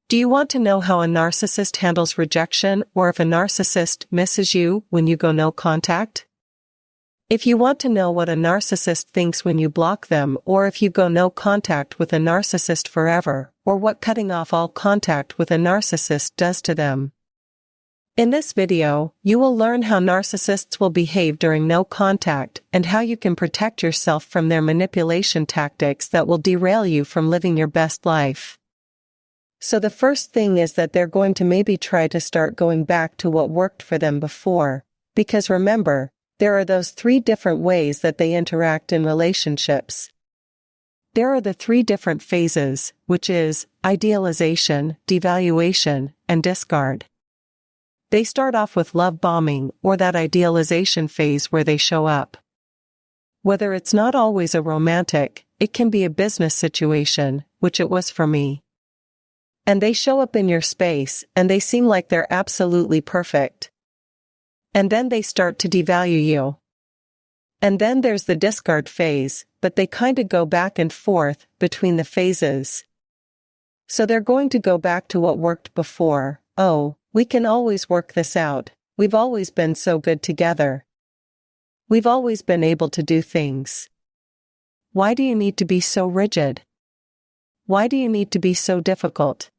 Do you want to know how a narcissist handles rejection, or if a narcissist misses you when you go no contact? If you want to know what a narcissist thinks when you block them, or if you go no contact with a narcissist forever, or what cutting off all contact with a narcissist does to them. In this video, you will learn how narcissists will behave during no contact and how you can protect yourself from their manipulation tactics that will derail you from living your best life. So the first thing is that they're going to maybe try to start going back to what worked for them before, because remember, there are those 3 different ways that they interact in relationships. There are the 3 different phases, which is idealization, devaluation, and discard. They start off with love bombing, or that idealization phase where they show up. Whether it's not always a romantic, it can be a business situation, which it was for me. And they show up in your space, and they seem like they're absolutely perfect. And then they start to devalue you. And then there's the discard phase, but they kinda go back and forth between the phases. So they're going to go back to what worked before. Oh, we can always work this out. We've always been so good together. We've always been able to do things. Why do you need to be so rigid? Why do you need to be so difficult?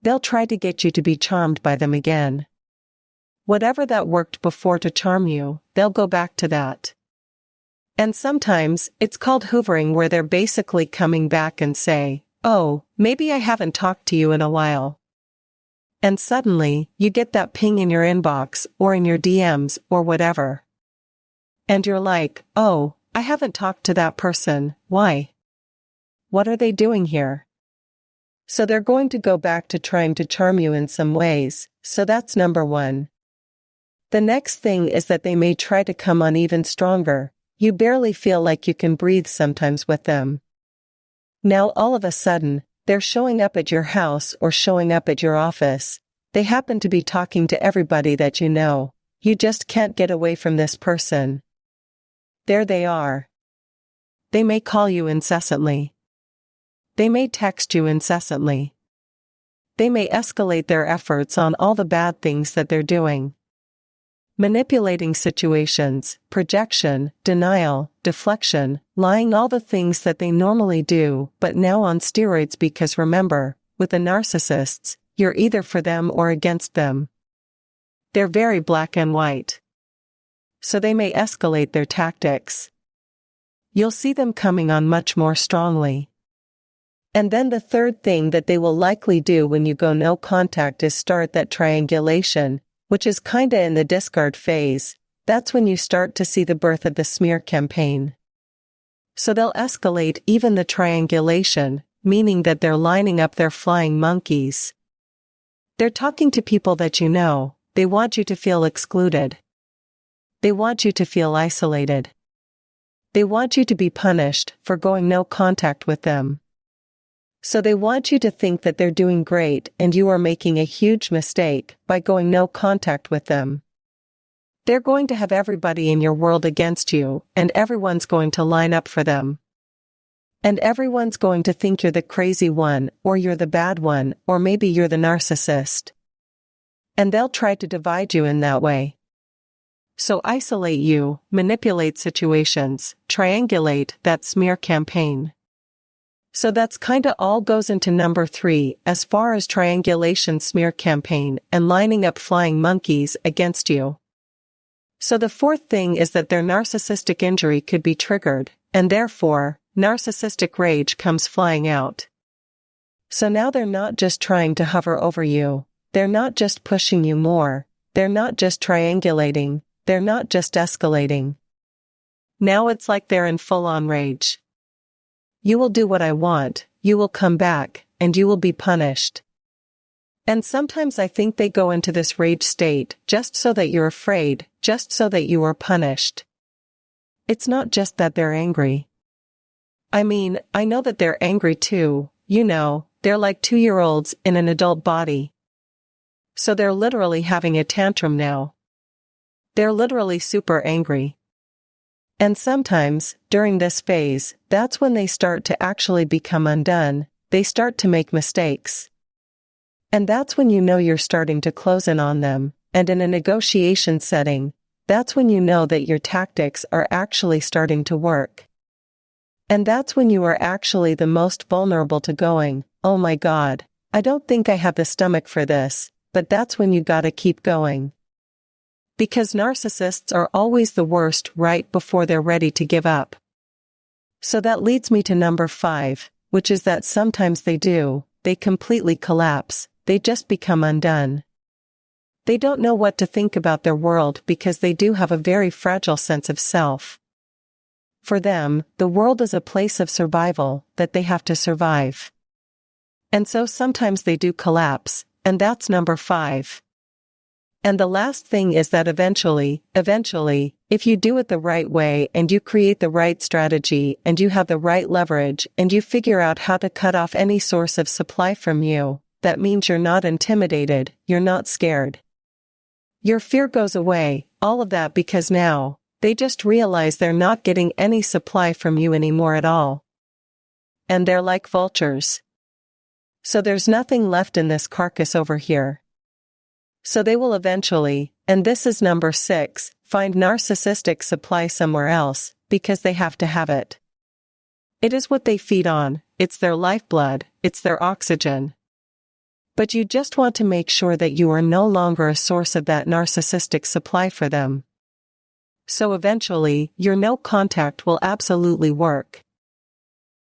They'll try to get you to be charmed by them again. Whatever that worked before to charm you, they'll go back to that. And sometimes, it's called hoovering, where they're basically coming back and say, "Oh, maybe I haven't talked to you in a while." And suddenly, you get that ping in your inbox, or in your DMs, or whatever. And you're like, "Oh, I haven't talked to that person, why? What are they doing here?" So they're going to go back to trying to charm you in some ways, so that's number 1. The next thing is that they may try to come on even stronger. You barely feel like you can breathe sometimes with them. Now all of a sudden, they're showing up at your house or showing up at your office. They happen to be talking to everybody that you know. You just can't get away from this person. There they are. They may call you incessantly. They may text you incessantly. They may escalate their efforts on all the bad things that they're doing. Manipulating situations, projection, denial, deflection, lying, all the things that they normally do, but now on steroids, because remember, with the narcissists, you're either for them or against them. They're very black and white. So they may escalate their tactics. You'll see them coming on much more strongly. And then the third thing that they will likely do when you go no contact is start that triangulation, which is kinda in the discard phase. That's when you start to see the birth of the smear campaign. So they'll escalate even the triangulation, meaning that they're lining up their flying monkeys. They're talking to people that you know. They want you to feel excluded. They want you to feel isolated. They want you to be punished for going no contact with them. So they want you to think that they're doing great and you are making a huge mistake by going no contact with them. They're going to have everybody in your world against you, and everyone's going to line up for them. And everyone's going to think you're the crazy one, or you're the bad one, or maybe you're the narcissist. And they'll try to divide you in that way. So isolate you, manipulate situations, triangulate that smear campaign. So that's kinda all goes into number 3 as far as triangulation, smear campaign, and lining up flying monkeys against you. So the fourth thing is that their narcissistic injury could be triggered, and therefore, narcissistic rage comes flying out. So now they're not just trying to hover over you, they're not just pushing you more, they're not just triangulating, they're not just escalating. Now it's like they're in full-on rage. You will do what I want, you will come back, and you will be punished. And sometimes I think they go into this rage state just so that you're afraid, just so that you are punished. It's not just that they're angry. I mean, I know that they're angry too, you know, they're like 2-year-olds in an adult body. So they're literally having a tantrum now. They're literally super angry. And sometimes, during this phase, that's when they start to actually become undone. They start to make mistakes. And that's when you know you're starting to close in on them, and in a negotiation setting, that's when you know that your tactics are actually starting to work. And that's when you are actually the most vulnerable to going, "Oh my God, I don't think I have the stomach for this," but that's when you gotta keep going. Because narcissists are always the worst right before they're ready to give up. So that leads me to number 5, which is that sometimes they completely collapse, they just become undone. They don't know what to think about their world because they do have a very fragile sense of self. For them, the world is a place of survival that they have to survive. And so sometimes they do collapse, and that's number 5. And the last thing is that eventually, if you do it the right way and you create the right strategy and you have the right leverage and you figure out how to cut off any source of supply from you, that means you're not intimidated, you're not scared. Your fear goes away, all of that because now, they just realize they're not getting any supply from you anymore at all. And they're like vultures. So there's nothing left in this carcass over here. So they will eventually, and this is number 6, find narcissistic supply somewhere else, because they have to have it. It is what they feed on, it's their lifeblood, it's their oxygen. But you just want to make sure that you are no longer a source of that narcissistic supply for them. So eventually, your no contact will absolutely work.